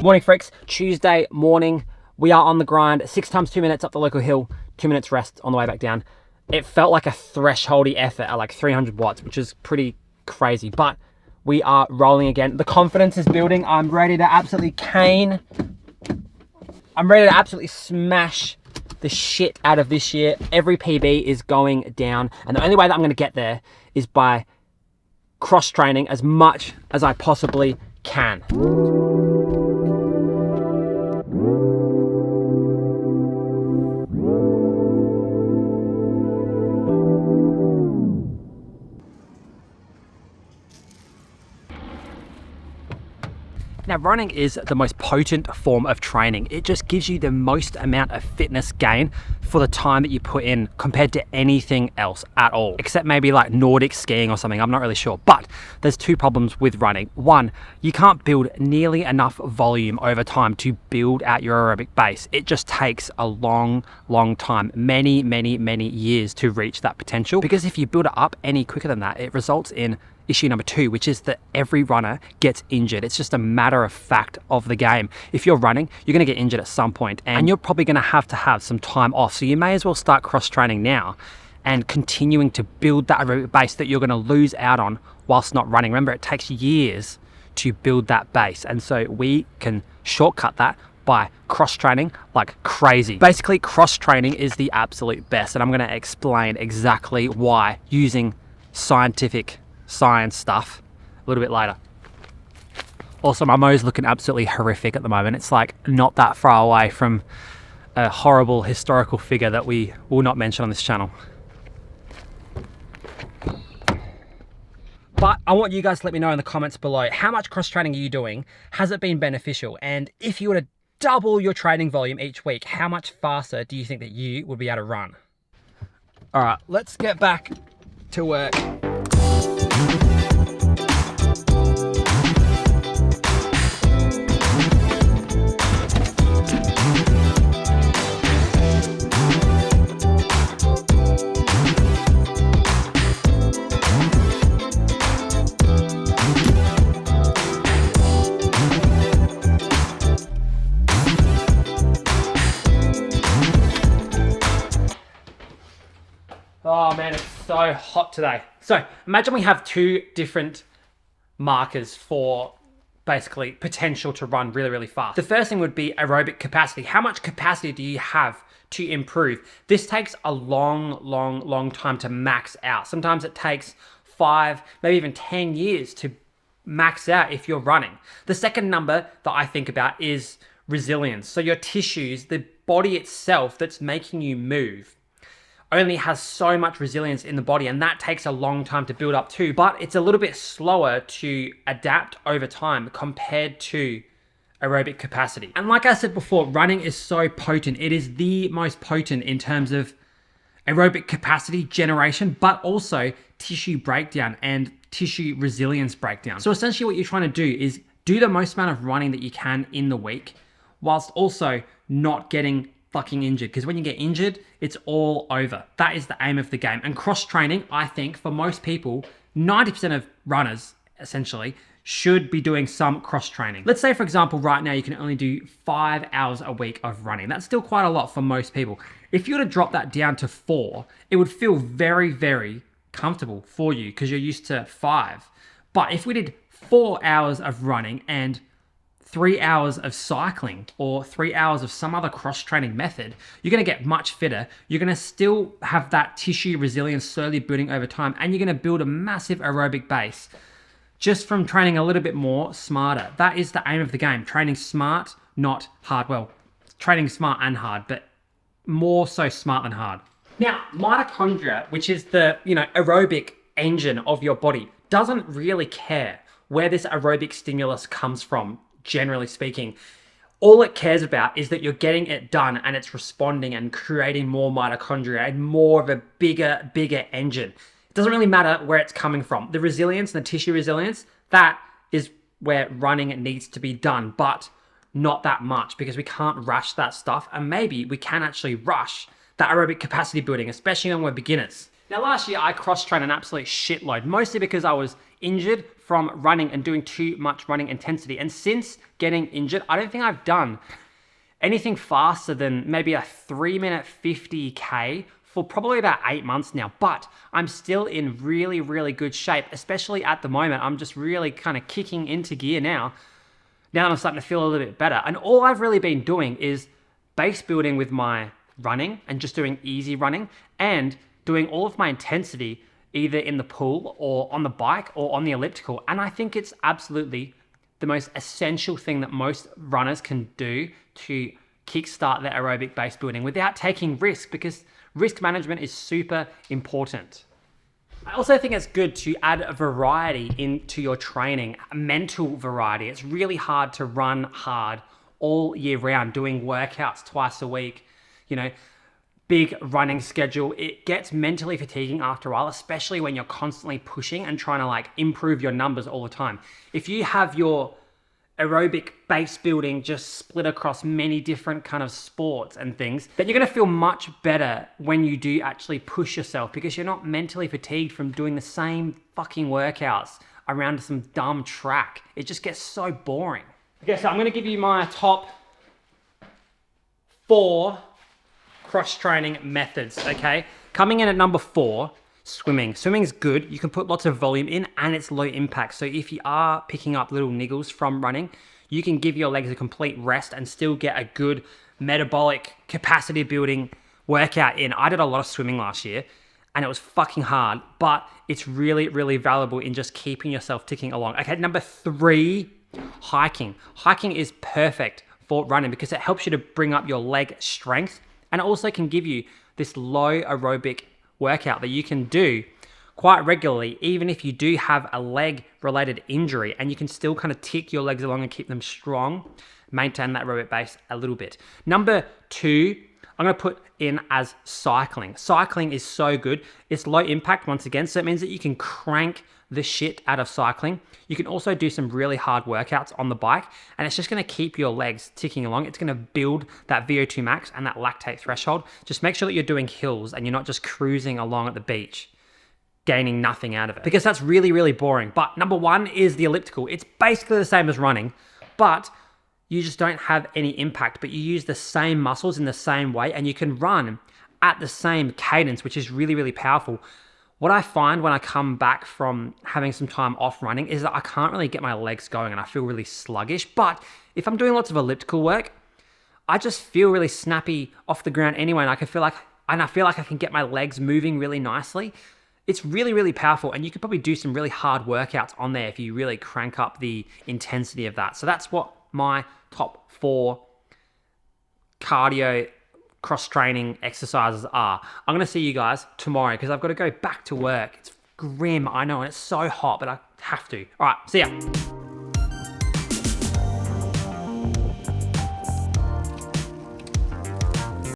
Morning freaks, Tuesday morning. We are on the grind, 6 times 2 minutes up the local hill, 2 minutes rest on the way back down. It felt like a thresholdy effort at like 300 watts, which is pretty crazy, but we are rolling again. The confidence is building. I'm ready to absolutely cane. I'm ready to absolutely smash the shit out of this year. Every PB is going down, and the only way that I'm gonna get there is by cross training as much as I possibly can. Now, running is the most potent form of training. It just gives you the most amount of fitness gain for the time that you put in compared to anything else at all, except maybe like Nordic skiing or something. I'm not really sure, but there's two problems with running. One, you can't build nearly enough volume over time to build out your aerobic base. It just takes a long time, many years to reach that potential, because if you build it up any quicker than that, it results in issue number 2, which is that every runner gets injured. It's just a matter of fact of the game. If you're running, you're going to get injured at some point, and you're probably going to have some time off. So you may as well start cross training now and continuing to build that aerobic base that you're going to lose out on whilst not running. Remember, it takes years to build that base, and so we can shortcut that by cross training like crazy. Basically, cross training is the absolute best, and I'm going to explain exactly why using science stuff a little bit later. Also, my mo's looking absolutely horrific at the moment. It's like not that far away from a horrible historical figure that we will not mention on this channel. But I want you guys to let me know in the comments below, how much cross training are you doing? Has it been beneficial? And if you were to double your training volume each week, how much faster do you think that you would be able to run? All right, let's get back to work. Oh man, it's so hot today. So imagine we have 2 different markers for basically potential to run really fast. The first thing would be aerobic capacity. How much capacity do you have to improve? This takes a long time to max out. Sometimes it takes 5, maybe even 10 years to max out if you're running. The second number that I think about is resilience. So your tissues, the body itself that's making you move, only has so much resilience in the body, and that takes a long time to build up too, but it's a little bit slower to adapt over time compared to aerobic capacity. And like I said before, running is so potent. It is the most potent in terms of aerobic capacity generation, but also tissue breakdown and tissue resilience breakdown. So essentially what you're trying to do is do the most amount of running that you can in the week, whilst also not getting fucking injured, because when you get injured, it's all over. That is the aim of the game. And cross training, I think for most people, 90% of runners essentially should be doing some cross training. Let's say, for example, right now you can only do 5 hours a week of running. That's still quite a lot for most people. If you were to drop that down to 4, it would feel very comfortable for you because you're used to 5. But if we did 4 hours of running and 3 hours of cycling or 3 hours of some other cross-training method, you're going to get much fitter. You're going to still have that tissue resilience slowly building over time, and you're going to build a massive aerobic base just from training a little bit more smarter. That is the aim of the game. Training smart, not hard. Well, training smart and hard, but more so smart than hard. Now, mitochondria, which is the, aerobic engine of your body, doesn't really care where this aerobic stimulus comes from, generally speaking. All it cares about is that you're getting it done and it's responding and creating more mitochondria and more of a bigger engine. It doesn't really matter where it's coming from. The resilience and the tissue resilience, that is where running needs to be done, but not that much, because we can't rush that stuff. And maybe we can actually rush that aerobic capacity building, especially when we're beginners. Now, last year I cross-trained an absolute shitload, mostly because I was injured from running and doing too much running intensity. And since getting injured, I don't think I've done anything faster than maybe a 3-minute 50K for probably about 8 months now. But I'm still in really, really good shape, especially at the moment. I'm just really kind of kicking into gear now. Now I'm starting to feel a little bit better. And all I've really been doing is base building with my running and just doing easy running and doing all of my intensity either in the pool or on the bike or on the elliptical. And I think it's absolutely the most essential thing that most runners can do to kickstart their aerobic base building without taking risk, because risk management is super important. I also think it's good to add a variety into your training, a mental variety. It's really hard to run hard all year round, doing workouts twice a week, big running schedule. It gets mentally fatiguing after a while, especially when you're constantly pushing and trying to improve your numbers all the time. If you have your aerobic base building just split across many different kind of sports and things, then you're going to feel much better when you do actually push yourself, because you're not mentally fatigued from doing the same fucking workouts around some dumb track. It just gets so boring. Okay, so I'm going to give you my top 4 cross-training methods, okay? Coming in at number 4, swimming. Swimming's good. You can put lots of volume in and it's low impact. So if you are picking up little niggles from running, you can give your legs a complete rest and still get a good metabolic capacity building workout in. I did a lot of swimming last year and it was fucking hard, but it's really, really valuable in just keeping yourself ticking along. Okay, number 3, hiking. Hiking is perfect for running because it helps you to bring up your leg strength, and it also can give you this low aerobic workout that you can do quite regularly, even if you do have a leg related injury, and you can still kind of tick your legs along and keep them strong, maintain that aerobic base a little bit. Number 2, I'm going to put in as cycling. Cycling is so good. It's low impact once again, so it means that you can crank the shit out of cycling. You can also do some really hard workouts on the bike, and it's just going to keep your legs ticking along. It's going to build that VO2 max and that lactate threshold. Just make sure that you're doing hills and you're not just cruising along at the beach, gaining nothing out of it, because that's really, really boring. But number 1 is the elliptical. It's basically the same as running, but you just don't have any impact, but you use the same muscles in the same way, and you can run at the same cadence, which is really, really powerful. What I find when I come back from having some time off running is that I can't really get my legs going and I feel really sluggish. But if I'm doing lots of elliptical work, I just feel really snappy off the ground anyway, and I feel like I can get my legs moving really nicely. It's really, really powerful, and you could probably do some really hard workouts on there if you really crank up the intensity of that. So that's what my top 4 cardio cross-training exercises are. I'm going to see you guys tomorrow because I've got to go back to work. It's grim, I know, and it's so hot, but I have to. All right, see ya.